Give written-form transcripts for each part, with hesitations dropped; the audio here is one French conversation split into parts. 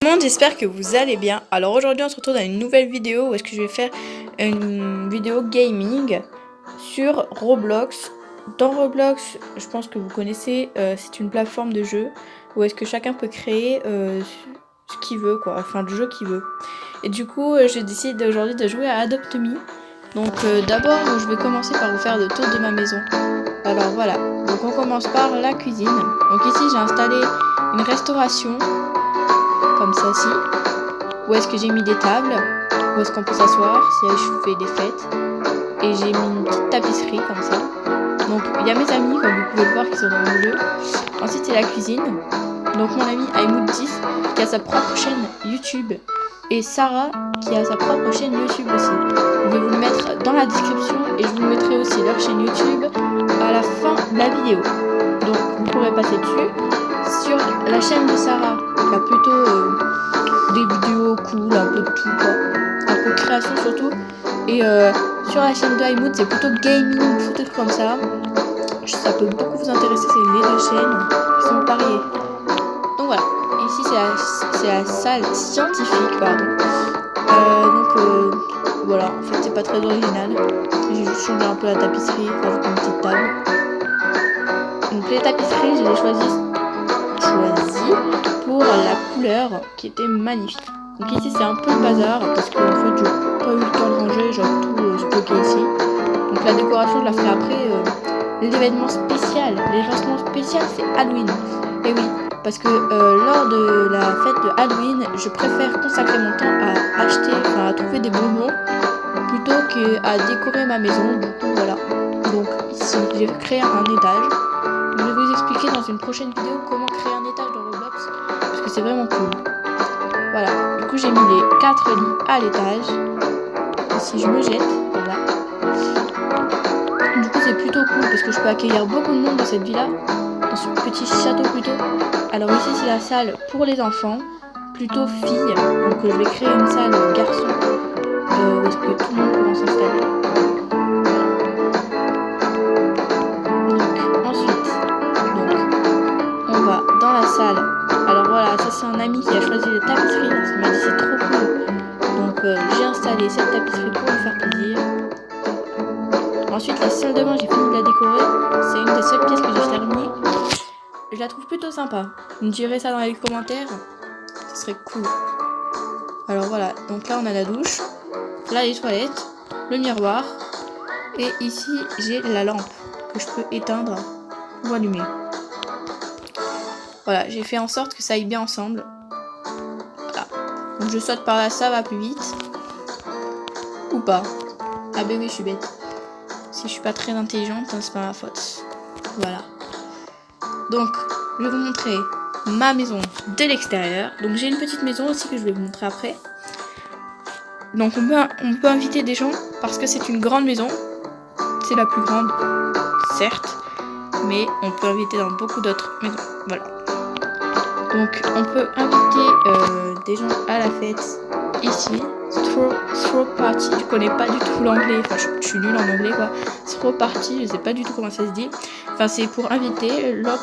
Tout le monde, j'espère que vous allez bien. Alors aujourd'hui on se retrouve dans une nouvelle vidéo où est-ce que je vais faire une vidéo gaming sur Roblox. Dans Roblox, je pense que vous connaissez, c'est une plateforme de jeu où est-ce que chacun peut créer ce qu'il veut, quoi, enfin le jeu qu'il veut. Et du coup je décide aujourd'hui de jouer à Adopt Me. Donc d'abord je vais commencer par vous faire le tour de ma maison. Alors voilà, donc on commence par la cuisine. Donc ici j'ai installé une restauration comme ça ci, où est-ce que j'ai mis des tables, où est-ce qu'on peut s'asseoir si je fais des fêtes, et j'ai mis une petite tapisserie comme ça. Donc il y a mes amis, comme vous pouvez le voir, qui sont dans mon jeu. Ensuite c'est la cuisine, donc mon ami Aimoud10 qui a sa propre chaîne YouTube, et Sarah qui a sa propre chaîne YouTube aussi. Je vais vous le mettre dans la description et je vous mettrai aussi leur chaîne YouTube à la fin de la vidéo. Donc vous pourrez passer dessus. Sur la chaîne de Sarah, il y a plutôt des vidéos cool, un peu de tout quoi, un peu de création surtout. Et sur la chaîne de Aimoud, c'est plutôt gaming, tout trucs comme ça. Ça peut beaucoup vous intéresser, c'est les deux chaînes qui sont variées. Donc voilà, ici c'est la salle scientifique, pardon. Voilà, en fait c'est pas très original. J'ai juste changé un peu la tapisserie, rajouté une petite table. Donc les tapisseries, je les ai choisies pour la couleur qui était magnifique. Donc ici c'est un peu le bazar parce que en fait j'ai pas eu le temps de ranger, j'ai tout stocké ici. Donc la décoration je la ferai après l'événement spécial. L'événement spécial c'est Halloween. Et oui, parce que lors de la fête de Halloween, je préfère consacrer mon temps à acheter, enfin à trouver des bonbons plutôt qu'à décorer ma maison. Du coup voilà. Donc ici j'ai créé un étage. Je vais vous expliquer dans une prochaine vidéo comment créer un étage dans Roblox parce que c'est vraiment cool. Voilà, du coup j'ai mis les 4 lits à l'étage. Ici je me jette, voilà. Du coup c'est plutôt cool parce que je peux accueillir beaucoup de monde dans cette villa, dans ce petit château plutôt. Alors ici c'est la salle pour les enfants, plutôt filles. Donc je vais créer une salle garçon où est-ce que tout le monde pourra s'installer. Dans la salle. Alors voilà, ça c'est un ami qui a choisi les tapisseries, il m'a dit c'est trop cool. Donc j'ai installé cette tapisserie pour lui faire plaisir. Ensuite la salle de bain, j'ai fini de la décorer. C'est une des seules pièces que j'ai terminées. Je la trouve plutôt sympa. Vous me direz ça dans les commentaires, ce serait cool. Alors voilà, donc là on a la douche, là les toilettes, le miroir. Et ici j'ai la lampe que je peux éteindre ou allumer. Voilà, j'ai fait en sorte que ça aille bien ensemble. Voilà. Donc je saute par là, ça va plus vite. Ou pas. Ah bébé, je suis bête. Si je suis pas très intelligente, hein, c'est pas ma faute. Voilà. Donc, je vais vous montrer ma maison de l'extérieur. Donc j'ai une petite maison aussi que je vais vous montrer après. Donc on peut inviter des gens parce que c'est une grande maison. C'est la plus grande, certes. Mais on peut inviter dans beaucoup d'autres maisons. Voilà. Donc on peut inviter des gens à la fête ici. Throw party, je connais pas du tout l'anglais, enfin je suis nulle en anglais quoi. Throw party, je sais pas du tout comment ça se dit. Enfin c'est pour inviter. Lock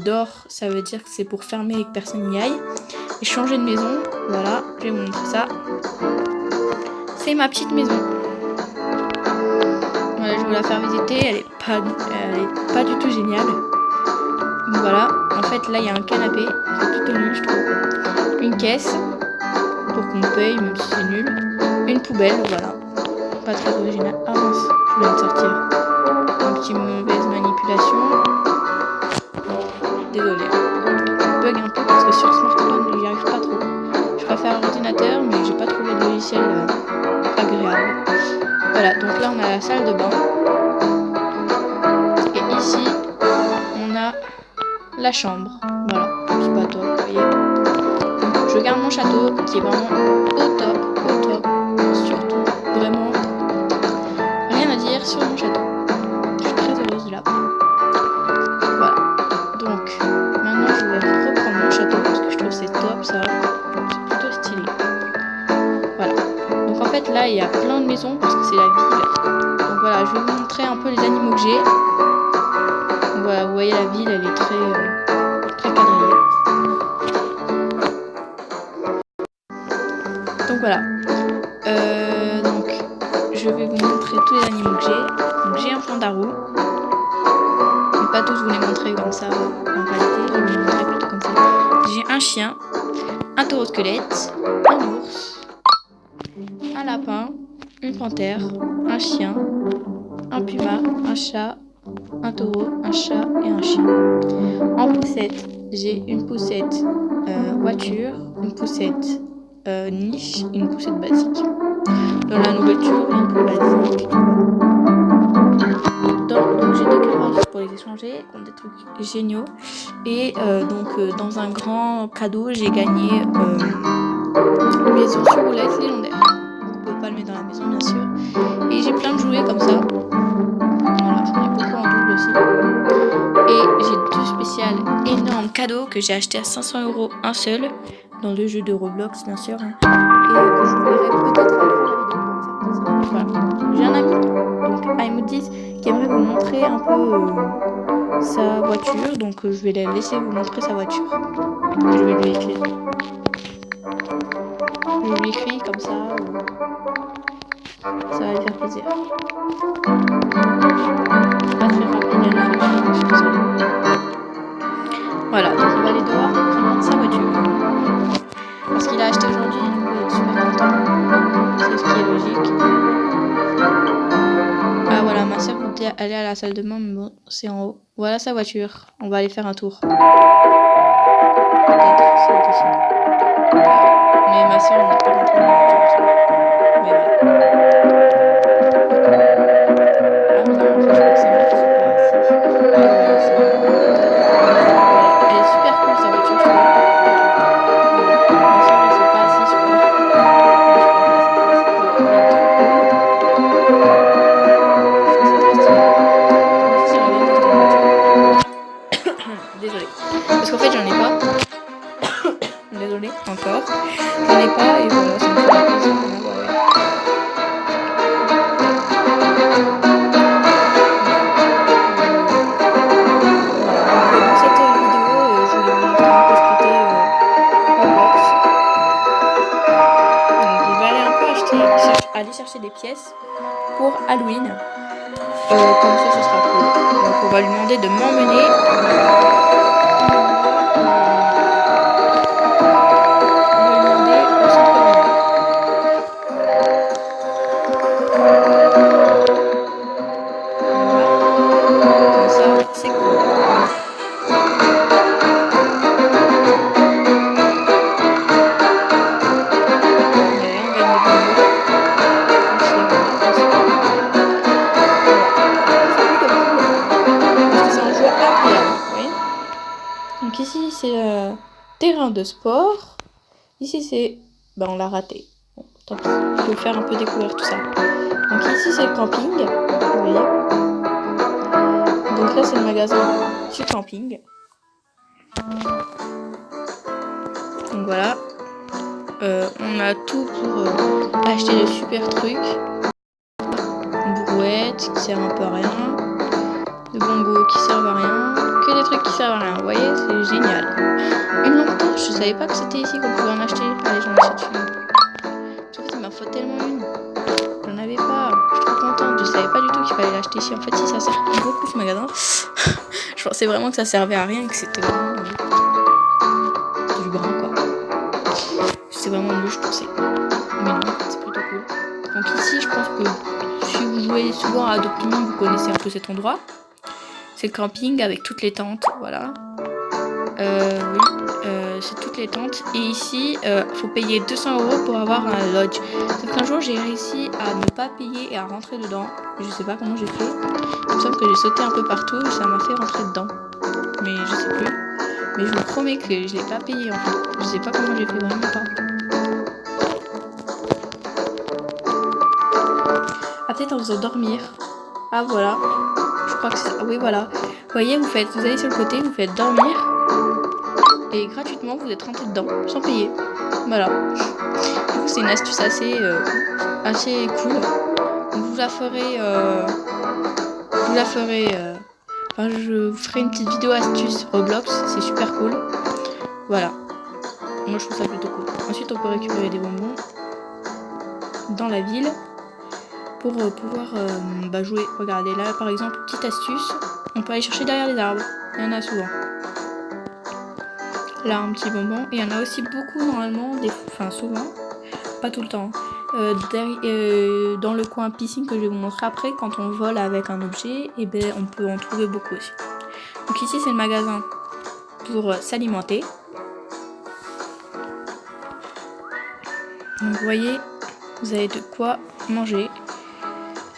door, ça veut dire que c'est pour fermer et que personne n'y aille. Et changer de maison, voilà, je vais vous montrer ça. C'est ma petite maison. Voilà, je vais vous la faire visiter, elle est pas du tout géniale. Voilà, en fait là il y a un canapé, c'est plutôt nul je trouve. Une caisse pour qu'on paye même si c'est nul. Une poubelle, voilà. Pas très original. Ah mince, je viens de sortir. Un petit mauvaise manipulation. Désolé. Je bug un peu parce que sur smartphone j'y arrive pas trop. Je préfère l'ordinateur mais j'ai pas trouvé de logiciel agréable. Voilà, donc là on a la salle de bain. Et ici on a la chambre. Voilà, c'est pas top, vous voyez. Donc je garde mon château qui est vraiment au top. Surtout, vraiment, rien à dire sur mon château. Je suis très heureuse de l'avoir. Voilà. Donc, maintenant je vais reprendre mon château parce que je trouve c'est top ça. C'est plutôt stylé. Voilà. Donc en fait là il y a plein de maisons parce que c'est la ville. Donc voilà, je vais vous montrer un peu les animaux que j'ai. Voilà, vous voyez la ville, elle est très Donc voilà. Donc je vais vous montrer tous les animaux que j'ai. Donc j'ai un panda roux. Je vais pas tous vous les montrer comme ça en réalité. Je vais vous les montrer plutôt comme ça. J'ai un chien, un taureau squelette, un ours, un lapin, une panthère, un chien, un puma, un chat, un taureau, un chat et un chien. En poussette, j'ai une poussette voiture, une poussette niche et une poussette basique. Dans la nourriture, rien de plus basique. Donc j'ai 2 carrosses pour les échanger contre des trucs géniaux. Et dans un grand cadeau, j'ai gagné une maison sur roulette légendaire. Donc on peut pas le mettre dans la maison bien sûr. Et j'ai plein de jouets comme ça. Voilà, j'en ai beaucoup en double aussi. Et j'ai 2 spéciales énormes cadeaux que j'ai acheté à 500 € un seul. Dans le jeu de Roblox bien sûr. Et que je vous verrai peut-être à la fin de la vidéo pour me faire plaisir. Voilà. J'ai un ami, donc Aimodis, qui aimerait vous montrer un peu sa voiture. Donc je vais la laisser vous montrer sa voiture. Je vais lui écrire. Je lui écris comme ça. Ça va lui faire plaisir. Pas très rapide la réflexion, je suis désolée. Voilà, donc on va aller dehors pour qu'il montre sa voiture. Parce qu'il a acheté aujourd'hui, du coup il est super content. C'est ce qui est logique. Ah voilà, ma soeur voulait aller à la salle de bain, mais bon, c'est en haut. Voilà sa voiture. On va aller faire un tour. Peut-être, si elle décide. Mais ma soeur n'est pas rentrée dans la voiture. Mais voilà. Ah non, en fait, je crois que c'est moi qui suis pas assis. Ah oui, c'est bon. Elle est super cool sa voiture, je trouve. Voilà. Ma soeur, elle s'est pas assise, je crois. Mais je crois qu'elle s'est pas assise. Elle est trop cool. C'est trop stylé. Moi aussi, j'aimerais bien tester une voiture. Désolée. Parce qu'en fait, j'en ai pas. Désolée, encore. J'en ai pas et voilà, ça me fait plaisir d'en avoir une. Dans cette vidéo, je voulais vous montrer un peu ce qu'était Roblox. Donc, je vais aller un peu aller chercher des pièces pour Halloween. Comme ça, ce sera cool. Donc, on va lui demander de m'emmener. C'est cool. Donc ici c'est le terrain de sport. Ici c'est... Ben on l'a raté. Bon, tant pis. Je vais vous faire un peu découvrir tout ça. Donc ici c'est le camping. Vous voyez. Donc là c'est le magasin du camping. Donc voilà. On a tout pour acheter de super trucs. Une brouette qui sert un peu à rien. De bongos qui servent à rien. Que des trucs qui servent à rien. Vous voyez, c'est génial. Une lampe torche, je savais pas que c'était ici qu'on pouvait en acheter. Allez, j'en achète une. En fait, il m'en faut tellement une. J'en avais pas. Je suis trop contente. Je savais pas du tout qu'il fallait l'acheter ici. En fait, si ça sert beaucoup ce magasin. Je pensais vraiment que ça servait à rien, que c'était vraiment du brin quoi. C'est vraiment nul, je pensais. Mais non, c'est plutôt cool. Donc ici, je pense que si vous jouez souvent à Adoptimum, vous connaissez un peu cet endroit. C'est le camping avec toutes les tentes, voilà. Oui, c'est toutes les tentes. Et ici, faut payer 200 € pour avoir un lodge. Sauf qu'un jour, j'ai réussi à ne pas payer et à rentrer dedans. Je sais pas comment j'ai fait. Il me semble que j'ai sauté un peu partout et ça m'a fait rentrer dedans. Mais je sais plus. Mais je vous promets que je l'ai pas payé en fait. Je sais pas comment j'ai fait, vraiment pas. Ah, peut-être en faisant dormir. Ah, voilà. Je crois que c'est ça. Oui, voilà. Vous voyez, vous allez sur le côté, vous faites dormir. Et gratuitement, vous êtes rentré dedans, sans payer. Voilà. Du coup, c'est une astuce assez cool. Donc, je vous la ferai... Enfin, je vous ferai une petite vidéo astuce Roblox. C'est super cool. Voilà. Moi, je trouve ça plutôt cool. Ensuite, on peut récupérer des bonbons. dans la ville pour pouvoir jouer. Regardez là par exemple, petite astuce, on peut aller chercher derrière les arbres, il y en a souvent. Là un petit bonbon, et il y en a aussi beaucoup normalement, souvent, pas tout le temps. Dans le coin piscine que je vais vous montrer après, quand on vole avec un objet, et on peut en trouver beaucoup aussi. Donc ici c'est le magasin pour s'alimenter. Donc vous voyez, vous avez de quoi manger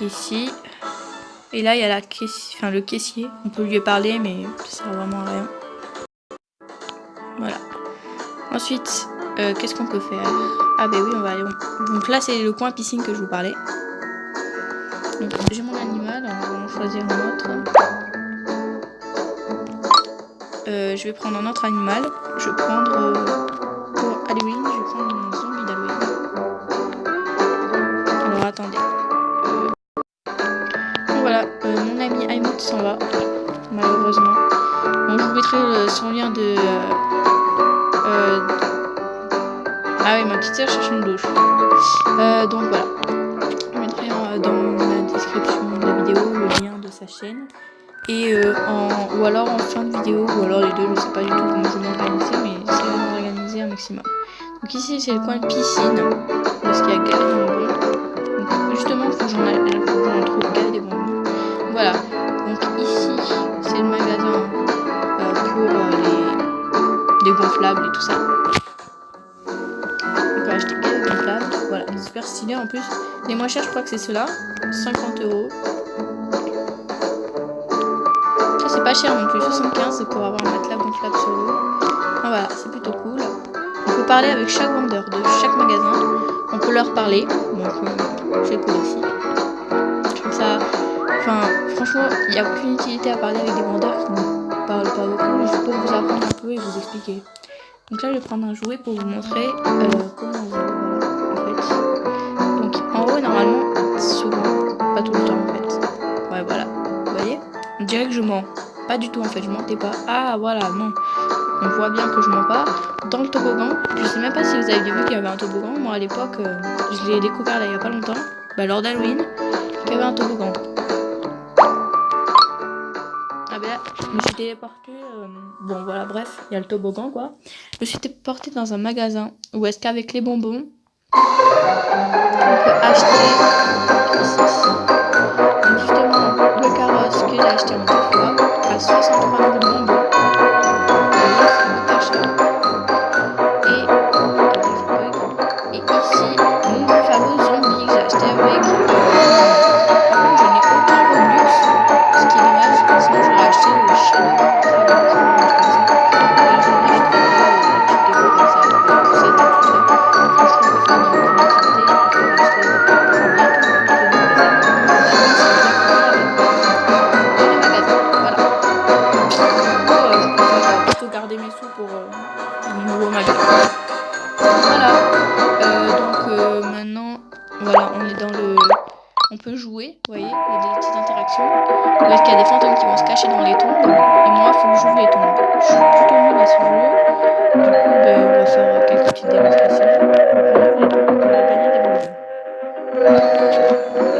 ici. Et là il y a le caissier, on peut lui parler mais ça sert vraiment à rien. Voilà. Ensuite, qu'est-ce qu'on peut faire? Ah ben oui, on va aller. Donc là c'est le coin piscine que je vous parlais. Donc j'ai mon animal, on va en choisir un autre. Je vais prendre un autre animal. Je vais prendre pour Halloween, je vais prendre mon zombie d'Halloween. Alors attendez. Donc voilà, mon ami Aymut s'en va, malheureusement. Bon, je vous mettrai son lien de. Ah oui, ma petite sœur cherche une douche. Donc voilà. Je mettrai dans la description de la vidéo le lien de sa chaîne. Et ou alors en fin de vidéo, ou alors les deux, je sais pas du tout comment je vais m'organiser, mais j'essaierai de m'organiser un maximum. Donc ici c'est le coin de piscine, parce qu'il y a gare des bonbons. Donc justement, il faut que j'en trouve gare des bonbons. Voilà, donc ici c'est le magasin pour les gonflables et tout ça. On peut acheter des gonflables, voilà, super stylé en plus. Les moins chers, je crois que c'est ceux-là, 50 €. C'est pas cher non plus, 75 pour avoir un matelas gonflable sur l'eau. Ah, voilà, c'est plutôt cool. On peut parler avec chaque vendeur de chaque magasin. On peut leur parler, donc c'est cool aussi. Je trouve ça. Franchement, il n'y a aucune utilité à parler avec des vendeurs qui ne parlent pas beaucoup, juste pour vous apprendre un peu et vous expliquer. Donc là, je vais prendre un jouet pour vous montrer comment on joue. Voilà, en fait. Donc en haut, normalement, souvent, pas tout le temps en fait. Ouais, voilà. Vous voyez? On dirait que je mens. Pas du tout en fait, je mentais pas. Ah voilà, non. On voit bien que je mens pas. Dans le toboggan, je sais même pas si vous avez vu qu'il y avait un toboggan. Moi à l'époque, je l'ai découvert là il y a pas longtemps. Lors d'Halloween, qu'il y avait un toboggan. Ah ben là, je me suis téléportée. Bon voilà, bref, il y a le toboggan quoi. Je me suis téléportée dans un magasin où est-ce qu'avec les bonbons, on peut acheter ici. Donc justement, le carrosse que j'ai acheté en 2 fois à 63 000 bonbons. Et ici, mon buffalo zombie que j'ai acheté avec. Par contre, je n'ai aucun Robux, ce qui est dommage, sinon j'aurais acheté le Shadow Dragon, et j'en ai juste des petites décos comme ça, avec des poussettes et tout ça. Je trouve que ça n'a aucune utilité, je préfère acheter bientôt de nouveaux amis. Dans les magasins, voilà. Du coup, je préfère plutôt garder mes sous pour un nouveau magasin. Voilà. Maintenant, voilà, on est dans le. On peut jouer, vous voyez, il y a des petites interactions. Où est-ce qu'il y a des fantômes qui vont se cacher dans les tombes. Et moi, il faut que j'ouvre les tombes. Je suis plutôt nulle à ce jeu. Du coup, on va faire quelques petites démonstrations. On ouvre les tombes pour gagner des bonbons.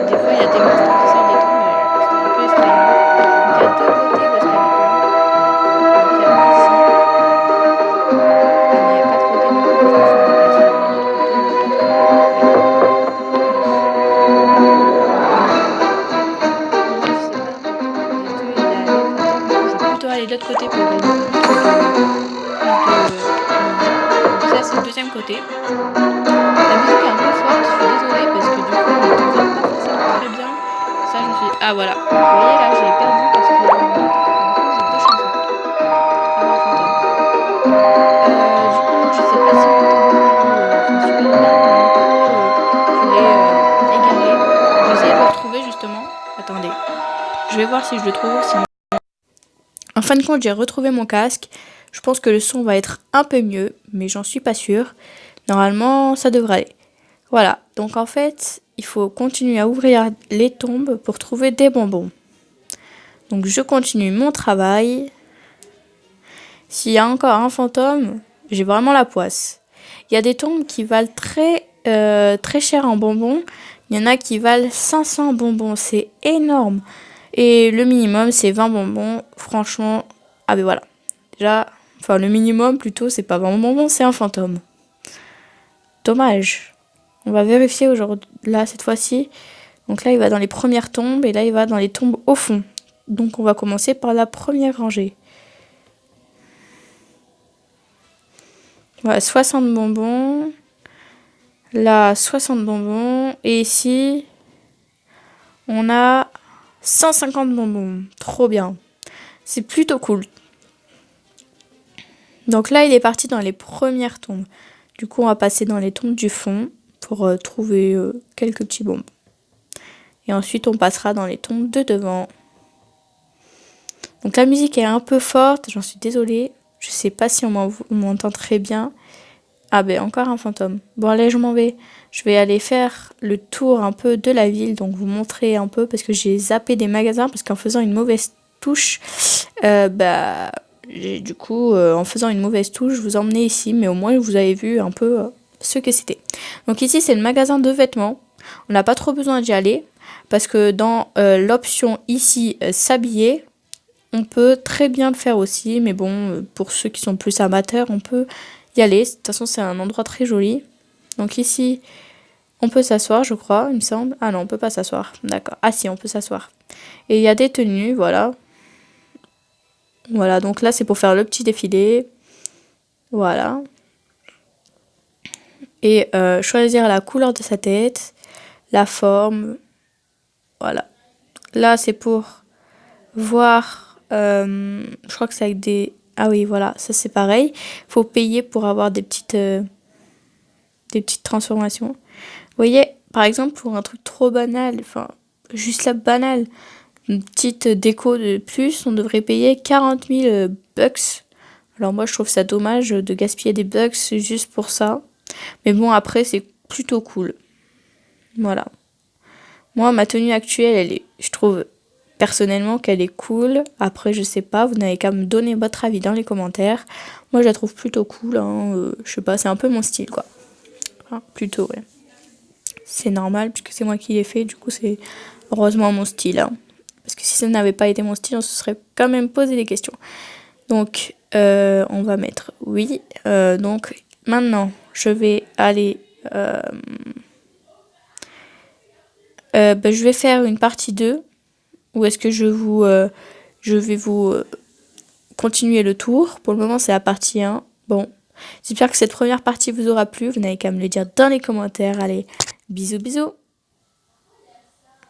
Des fois, il y a des monstres qui sortent des tombes, c'est un peu effrayant. Donc, il y a deux côtés où est-ce qu'il y a des tombes. Donc, il y a ici. Il n'y a pas de côté non plus, parce que ça, on est passé dans l'autre côté. Aller de l'autre côté pour gagner donc ça c'est le deuxième côté. La musique est un peu forte, je suis désolée parce que du coup on n'entend pas forcément très bien. Ça je me suis. Ah voilà, vous voyez là j'ai perdu parce qu'il y a une autre. J'ai deux chansons. Alors fantôme. Du coup je sais pas si on entend beaucoup super bien mon micro, je l'ai égaré. Je vais essayer de le retrouver justement. Attendez. Je vais voir si je le trouve. Sinon... En fin de compte, j'ai retrouvé mon casque. Je pense que le son va être un peu mieux, mais j'en suis pas sûre. Normalement, ça devrait aller. Voilà, donc en fait, il faut continuer à ouvrir les tombes pour trouver des bonbons. Donc je continue mon travail. S'il y a encore un fantôme, j'ai vraiment la poisse. Il y a des tombes qui valent très très cher en bonbons. Il y en a qui valent 500 bonbons, c'est énorme. Et le minimum, c'est 20 bonbons. Franchement, ah ben voilà. Déjà, enfin le minimum plutôt, c'est pas 20 bonbons, c'est un fantôme. Dommage. On va vérifier aujourd'hui, là, cette fois-ci. Donc là, il va dans les premières tombes et là, il va dans les tombes au fond. Donc on va commencer par la première rangée. Voilà, 60 bonbons. Là, 60 bonbons. Et ici, on a 150 bonbons. Trop bien. C'est plutôt cool. Donc là, il est parti dans les premières tombes. Du coup, on va passer dans les tombes du fond pour trouver quelques petits bonbons. Et ensuite, on passera dans les tombes de devant. Donc la musique est un peu forte, j'en suis désolée. Je sais pas si on m'entend très bien. Ah ben, encore un fantôme. Bon, allez, je m'en vais. Je vais aller faire le tour un peu de la ville, donc vous montrer un peu, parce que j'ai zappé des magasins, parce qu'en faisant une mauvaise touche, du coup, en faisant une mauvaise touche, je vous emmenais ici, mais au moins vous avez vu un peu ce que c'était. Donc ici, c'est le magasin de vêtements. On n'a pas trop besoin d'y aller, parce que dans l'option ici, s'habiller, on peut très bien le faire aussi, mais bon, pour ceux qui sont plus amateurs, on peut y aller. De toute façon, c'est un endroit très joli. Donc ici, on peut s'asseoir, je crois, il me semble. Ah non, on peut pas s'asseoir. D'accord. Ah si, on peut s'asseoir. Et il y a des tenues, voilà. Voilà, donc là, c'est pour faire le petit défilé. Voilà. Et choisir la couleur de sa tête, la forme. Voilà. Là, c'est pour voir... je crois que c'est avec des... Ah oui, voilà, ça c'est pareil. Faut payer pour avoir des petites transformations. Vous voyez, par exemple, pour un truc trop banal, enfin, juste la banale, une petite déco de plus, on devrait payer 40 000 bucks. Alors moi, je trouve ça dommage de gaspiller des bucks juste pour ça. Mais bon, après, c'est plutôt cool. Voilà. Moi, ma tenue actuelle, je trouve personnellement qu'elle est cool. Après, je sais pas, vous n'avez qu'à me donner votre avis dans les commentaires. Moi, je la trouve plutôt cool. Hein. Je sais pas, c'est un peu mon style, quoi. Enfin, plutôt, ouais. C'est normal, puisque c'est moi qui l'ai fait. Du coup, c'est heureusement mon style. Hein. Parce que si ça n'avait pas été mon style, on se serait quand même posé des questions. Donc, on va mettre oui. Donc, maintenant, je vais aller... je vais faire une partie 2. Ou est-ce que je vais vous continuer le tour. Pour le moment, c'est la partie 1. Bon, j'espère que cette première partie vous aura plu. Vous n'avez qu'à me le dire dans les commentaires. Allez, bisous, bisous.